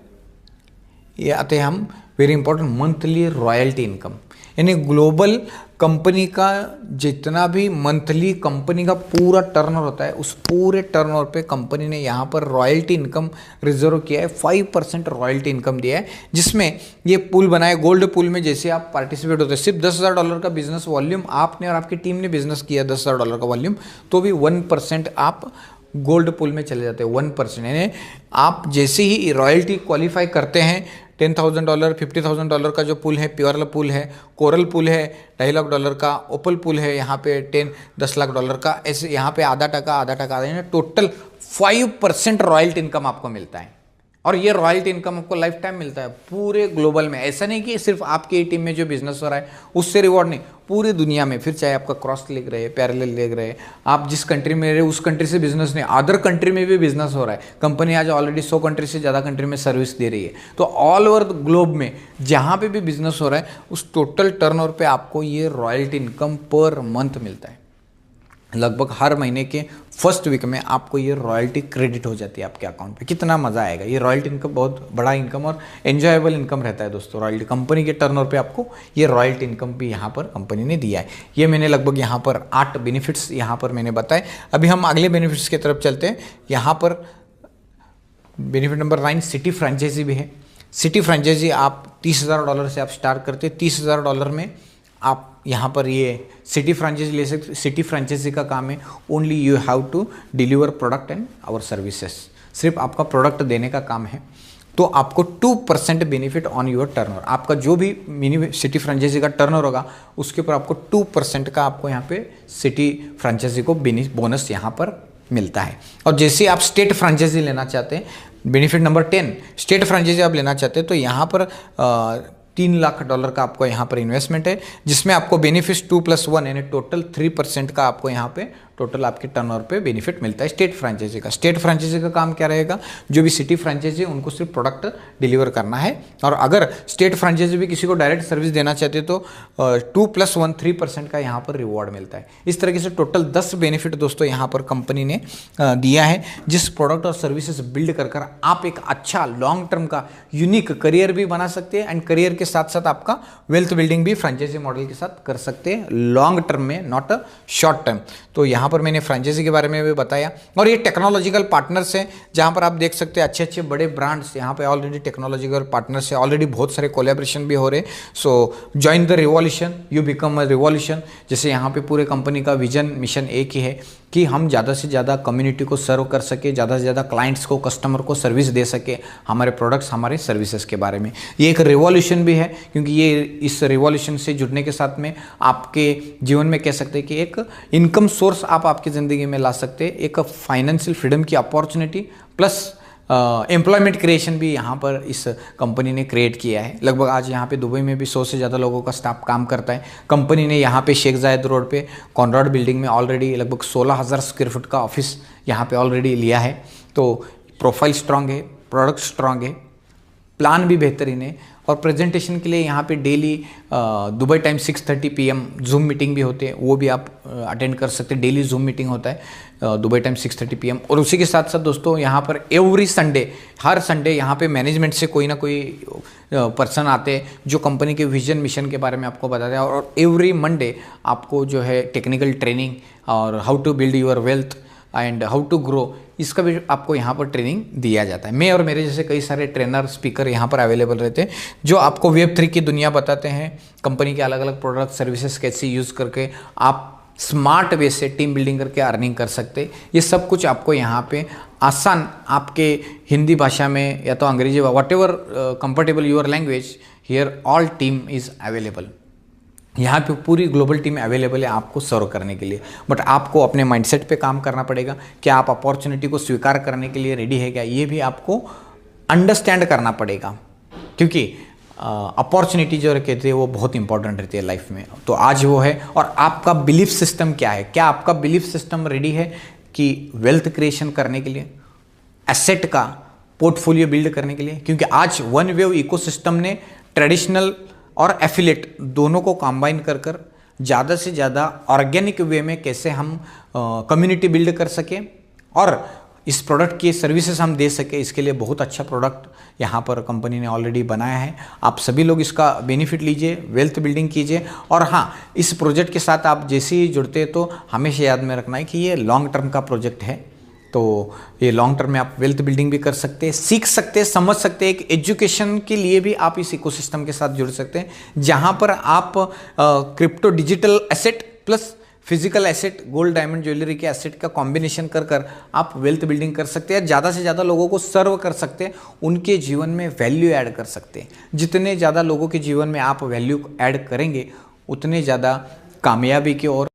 ये आते हैं हम very important monthly royalty income, यानी ग्लोबल कंपनी का जितना भी मंथली कंपनी का पूरा टर्नओवर होता है उस पूरे टर्नओवर पे कंपनी ने यहाँ पर रॉयल्टी इनकम रिजर्व किया है। 5% रॉयल्टी इनकम दिया है, जिसमें ये पूल बनाए गोल्ड पूल में जैसे आप पार्टिसिपेट होते हैं। सिर्फ $10,000 का बिजनेस वॉल्यूम आपने और आपकी टीम ने बिजनेस किया, $10,000 का वॉल्यूम, तो भी 1% आप गोल्ड पूल में चले जाते हैं। 1%, यानी आप जैसे ही रॉयल्टी क्वालिफाई करते हैं, $10,000 $50,000 का जो पूल है, प्योर पूल है, कोरल पूल है $2.5 लाख का, ओपल पूल है यहाँ पे $10 लाख का, ऐसे यहाँ पे आधा टका यानी टोटल 5% रॉयल्टी इनकम आपको मिलता है। और ये रॉयल्टी इनकम आपको लाइफ टाइम मिलता है पूरे ग्लोबल में। ऐसा नहीं कि सिर्फ आपकी टीम में जो बिजनेस हो रहा है उससे रिवॉर्ड नहीं, पूरी दुनिया में, फिर चाहे आपका क्रॉस लेग रहे, पैरेलल लेग रहे, आप जिस कंट्री में रहे उस कंट्री से बिजनेस नहीं, अदर कंट्री में भी बिजनेस हो रहा है। कंपनी आज ऑलरेडी 100 कंट्री से ज़्यादा कंट्री में सर्विस दे रही है, तो ऑल ओवर द ग्लोब में जहाँ पे भी बिजनेस हो रहा है उस टोटल टर्नओवर पे आपको ये रॉयल्टी इनकम पर मंथ मिलता है। लगभग हर महीने के फर्स्ट वीक में आपको ये रॉयल्टी क्रेडिट हो जाती है आपके अकाउंट पे। कितना मज़ा आएगा। ये रॉयल्टी इनकम बहुत बड़ा इनकम और एन्जॉयबल इनकम रहता है दोस्तों। रॉयल्टी कंपनी के टर्नओवर पे आपको ये रॉयल्टी इनकम भी यहाँ पर कंपनी ने दिया है। ये मैंने लगभग यहाँ पर 8 बेनिफिट्स यहाँ पर मैंने बताए। अभी हम अगले बेनिफिट्स की तरफ चलते हैं। यहाँ पर बेनिफिट नंबर 9 सिटी फ्रेंचाइजी भी है। सिटी फ्रेंचाइजी आप $30,000 से आप स्टार्ट करते हैं। $30,000 में आप यहाँ पर ये सिटी फ्रेंचाइजी ले सकते। सिटी फ्रेंचाइजी का काम है only you have to deliver product and our services. सिर्फ आपका प्रोडक्ट देने का काम है। तो आपको 2% बेनिफिट ऑन योर टर्नओवर। आपका जो भी मिनी सिटी फ्रेंचाइजी का टर्नओवर होगा उसके ऊपर आपको 2% का आपको यहाँ पे सिटी फ्रेंचाइजी को बोनस यहाँ पर मिलता है। और जैसे आप स्टेट फ्रेंचाइजी लेना चाहते हैं, बेनिफिट नंबर 10 स्टेट फ्रेंचाइजी आप लेना चाहते हैं तो यहाँ पर $3 लाख का आपको यहाँ पर इन्वेस्टमेंट है, जिसमें आपको बेनिफिट 2+1 यानी टोटल 3% का आपको यहाँ पे टोटल आपके टर्नओवर पे बेनिफिट मिलता है स्टेट फ्रेंचाइजी का। स्टेट फ्रेंचाइजी का काम क्या रहेगा, जो भी सिटी फ्रेंचाइजी है उनको सिर्फ प्रोडक्ट डिलीवर करना है। और अगर स्टेट फ्रेंचाइजी भी किसी को डायरेक्ट सर्विस देना चाहते हैं तो 2+1 3% का यहाँ पर रिवॉर्ड मिलता है। इस तरीके से टोटल 10 बेनिफिट दोस्तों यहाँ पर कंपनी ने दिया है, जिस प्रोडक्ट और सर्विसेज बिल्ड कर आप एक अच्छा लॉन्ग टर्म का यूनिक करियर भी बना सकते हैं एंड करियर के साथ साथ आपका वेल्थ बिल्डिंग भी फ्रेंचाइजी मॉडल के साथ कर सकते हैं लॉन्ग टर्म में, नॉट अ शॉर्ट टर्म। तो यहाँ पर मैंने फ्रेंचाइजी के बारे में भी बताया। और ये टेक्नोलॉजिकल पार्टनर्स हैं जहाँ पर आप देख सकते हैं अच्छे अच्छे बड़े ब्रांड्स यहाँ पे ऑलरेडी टेक्नोलॉजिकल पार्टनर्स है। ऑलरेडी बहुत सारे कोलैबोरेशन भी हो रहे। So join the revolution, you become a revolution. जैसे यहाँ पे पूरे कंपनी का विजन मिशन एक ही है कि हम ज़्यादा से ज़्यादा कम्युनिटी को सर्व कर सके, ज़्यादा से ज़्यादा क्लाइंट्स को, कस्टमर को सर्विस दे सके हमारे प्रोडक्ट्स, हमारे सर्विसेज के बारे में। ये एक रिवॉल्यूशन भी है क्योंकि ये इस रिवॉल्यूशन से जुड़ने के साथ में आपके जीवन में कह सकते हैं कि एक इनकम सोर्स आप आपकी ज़िंदगी में ला सकते हैं, एक फाइनेंशियल फ्रीडम की अपॉर्चुनिटी प्लस एम्प्लॉयमेंट क्रिएशन भी यहाँ पर इस कंपनी ने क्रिएट किया है। लगभग आज यहाँ पे दुबई में भी 100 से ज़्यादा लोगों का स्टाफ काम करता है। कंपनी ने यहाँ पे शेख जायद रोड पे कॉनरॉड बिल्डिंग में ऑलरेडी लगभग 16,000 स्क्वायर फुट का ऑफिस यहाँ पे ऑलरेडी लिया है। तो प्रोफाइल स्ट्रांग है, प्रोडक्ट स्ट्रांग है, प्लान भी बेहतरीन है। और प्रेजेंटेशन के लिए यहाँ पे daily Dubai time 6:30 PM zoom meeting भी होते हैं, वो भी आप अटेंड कर सकते हैं। डेली जूम मीटिंग होता है दुबई टाइम 6:30 PM। और उसी के साथ साथ दोस्तों यहाँ पर एवरी संडे, हर संडे यहाँ पे मैनेजमेंट से कोई ना कोई पर्सन आते हैं जो कंपनी के विजन मिशन के बारे में आपको बताते हैं। और एवरी मंडे आपको जो है टेक्निकल ट्रेनिंग और how to build your wealth and how to grow, इसका भी आपको यहाँ पर ट्रेनिंग दिया जाता है। मैं और मेरे जैसे कई सारे ट्रेनर, स्पीकर यहाँ पर अवेलेबल रहते हैं जो आपको Web3 की दुनिया बताते हैं, कंपनी के अलग अलग प्रोडक्ट सर्विसेज कैसे यूज़ करके आप स्मार्ट वे से टीम बिल्डिंग करके अर्निंग कर सकते हैं। ये सब कुछ आपको यहाँ पे आसान आपके हिंदी भाषा में या तो अंग्रेजी, what ever comfortable your language, here all team is available. यहाँ पे पूरी ग्लोबल टीम अवेलेबल है आपको सर्व करने के लिए। बट आपको अपने माइंडसेट पे काम करना पड़ेगा कि आप अपॉर्चुनिटी को स्वीकार करने के लिए रेडी है क्या, ये भी आपको अंडरस्टैंड करना पड़ेगा। क्योंकि अपॉर्चुनिटी जो कहते हैं वो बहुत इंपॉर्टेंट रहती है लाइफ में। तो आज वो है। और आपका बिलीफ सिस्टम क्या है, क्या आपका बिलीफ सिस्टम रेडी है कि वेल्थ क्रिएशन करने के लिए, एसेट का पोर्टफोलियो बिल्ड करने के लिए। क्योंकि आज वन वेव इकोसिस्टम ने ट्रेडिशनल और एफिलेट दोनों को कंबाइन कर ज़्यादा से ज़्यादा ऑर्गेनिक वे में कैसे हम कम्युनिटी बिल्ड कर सकें और इस प्रोडक्ट की सर्विसेज हम दे सके, इसके लिए बहुत अच्छा प्रोडक्ट यहाँ पर कंपनी ने ऑलरेडी बनाया है। आप सभी लोग इसका बेनिफिट लीजिए, वेल्थ बिल्डिंग कीजिए। और हाँ, इस प्रोजेक्ट के साथ आप जैसे ही जुड़ते हैं तो हमेशा याद में रखना है कि ये लॉन्ग टर्म का प्रोजेक्ट है। तो ये लॉन्ग टर्म में आप वेल्थ बिल्डिंग भी कर सकते हैं, सीख सकते हैं, समझ सकते हैं। एक एजुकेशन के लिए भी आप इस इकोसिस्टम के साथ जुड़ सकते हैं, जहाँ पर आप crypto digital asset plus physical asset, gold diamond jewellery के एसेट का कॉम्बिनेशन कर आप वेल्थ बिल्डिंग कर सकते हैं। ज़्यादा से ज़्यादा लोगों को सर्व कर सकते हैं, उनके जीवन में वैल्यू ऐड कर सकते हैं। जितने ज़्यादा लोगों के जीवन में आप वैल्यू ऐड करेंगे उतने ज़्यादा कामयाबी की ओर